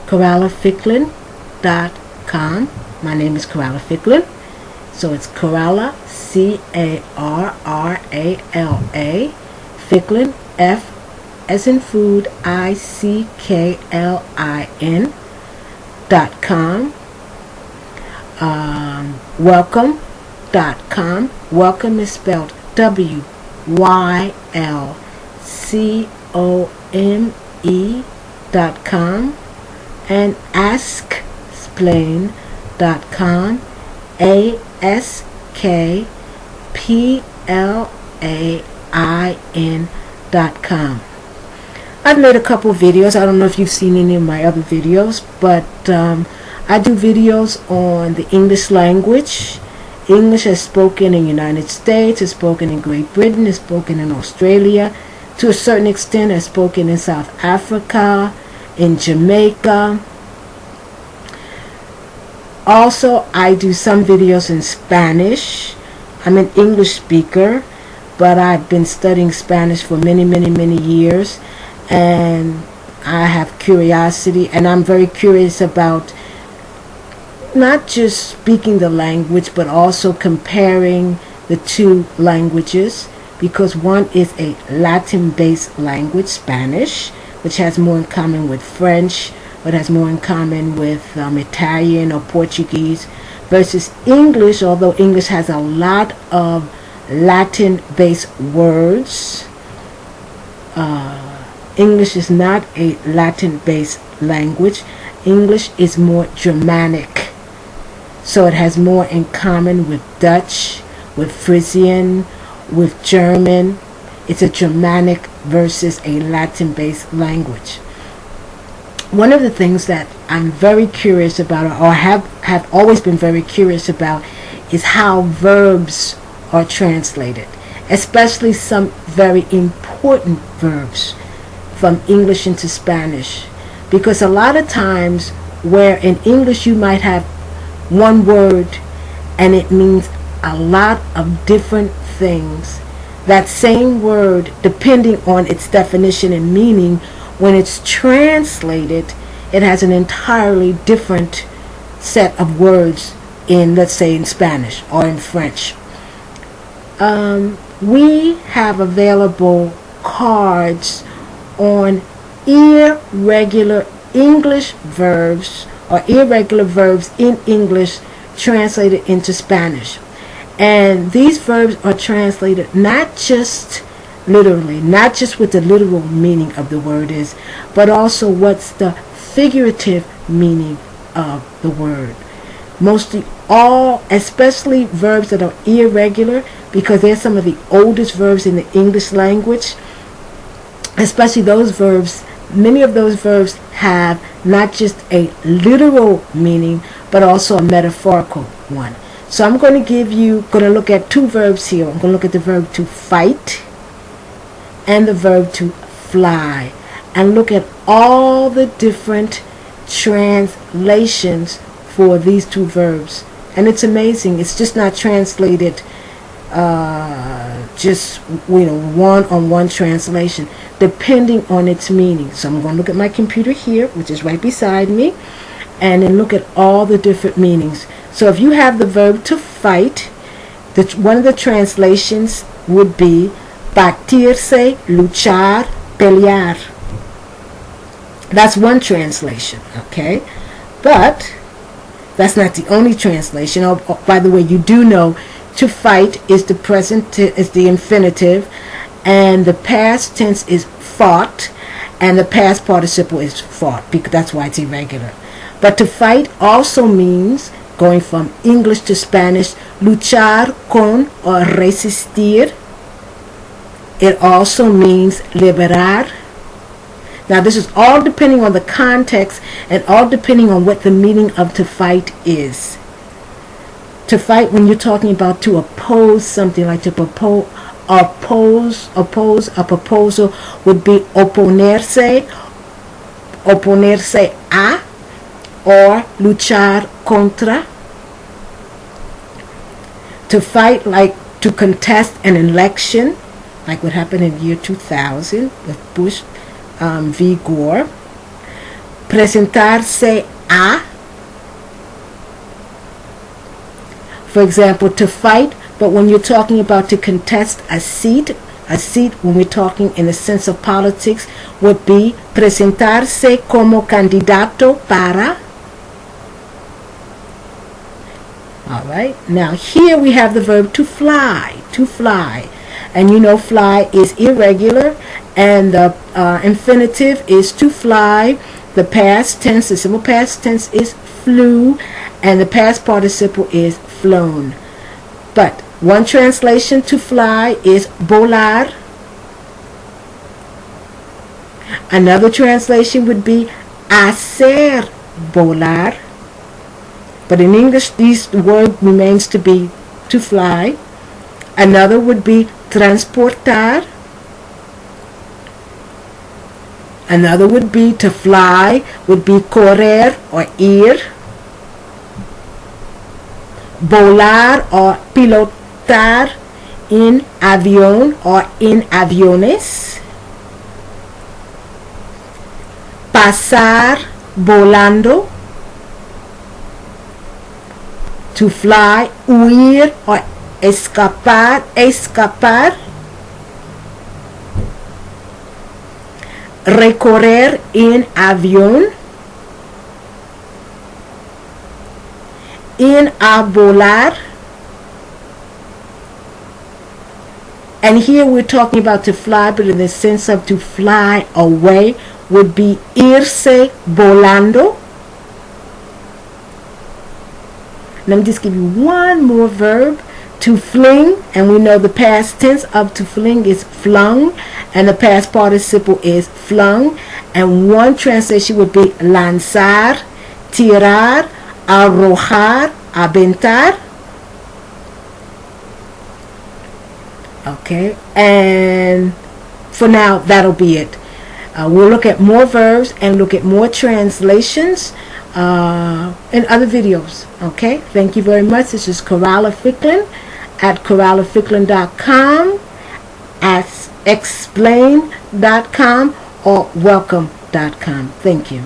CorrallaFicklin.com. My name is Corralla Ficklin. So it's Corralla, C-A-R-R-A-L-A, Ficklin, F as in food, I-C-K-L-I-N.com. Welcome.com. Welcome is spelled W-Y-L-C-O-M-E.com. And Askplain.com. ASKPLAIN.com. I've made a couple of videos. I don't know if you've seen any of my other videos, but I do videos on the English language. English is spoken in the United States, is spoken in Great Britain, is spoken in Australia, to a certain extent is spoken in South Africa, in Jamaica. Also, I do some videos in Spanish. I'm an English speaker, but I've been studying Spanish for many years, and I have curiosity, and I'm very curious about not just speaking the language, but also comparing the two languages, because one is a Latin-based language, Spanish, which has more in common with French, but has more in common with Italian or Portuguese, versus English, although English has a lot of Latin-based words. English is not a Latin-based language. English is more Germanic, so it has more in common with Dutch, with Frisian, with German. It's a Germanic versus a Latin-based language. One of the things that I'm very curious about, or have always been very curious about, is how verbs are translated, especially some very important verbs from English into Spanish. Because a lot of times where in English you might have one word and it means a lot of different things, that same word, depending on its definition and meaning, when it's translated, it has an entirely different set of words in, let's say, in Spanish or in French. We have available cards on irregular English verbs, or irregular verbs in English translated into Spanish. And these verbs are translated not just literally, not just what the literal meaning of the word is, but also what's the figurative meaning of the word. Mostly all, especially verbs that are irregular, because they're some of the oldest verbs in the English language, especially those verbs, many of those verbs have not just a literal meaning, but also a metaphorical one. So I'm going to look at two verbs here. I'm going to look at the verb to fight and the verb to fly, and look at all the different translations for these two verbs. And it's amazing. It's just not translated just one-on-one translation, depending on its meaning. So I'm going to look at my computer here, which is right beside me, and then look at all the different meanings. So if you have the verb to fight, one of the translations would be batirse, luchar, pelear. That's one translation, okay? But that's not the only translation. Oh, by the way, you do know to fight is the present, is the infinitive, and the past tense is fought, and the past participle is fought, because that's why it's irregular. But to fight also means, going from English to Spanish, luchar con or resistir. It also means liberar. Now this is all depending on the context and all depending on what the meaning of to fight is. To fight, when you're talking about to oppose something, like to oppose a proposal, would be oponerse a, or luchar contra. To fight, like to contest an election, like what happened in the year 2000 with Bush v. Gore. presentarse a. For example, to fight, but when you're talking about to contest a seat when we're talking in the sense of politics would be presentarse como candidato para. Alright, now here we have the verb to fly, and you know fly is irregular, and the infinitive is to fly. The past tense, the simple past tense is flew, and the past participle is flown. But one translation to fly is volar. Another translation would be hacer volar. But in English, the word remains to be to fly. Another would be transportar. Another would be to fly, would be correr or ir. Volar or pilotar in avión or in aviones. Pasar volando. To fly, huir or escapar. Recorrer en avión. In a volar. And here we're talking about to fly, but in the sense of to fly away would be irse volando. Let me just give you one more verb. To fling, and we know the past tense of to fling is flung, and the past participle is flung. And one translation would be lanzar, tirar, arrojar, aventar. Okay, and for now that'll be it. We'll look at more verbs and look at more translations in other videos. Okay, thank you very much. This is Coralla Ficklin at CorallaFicklin.com, at Askplain.com, or welcome.com. Thank you.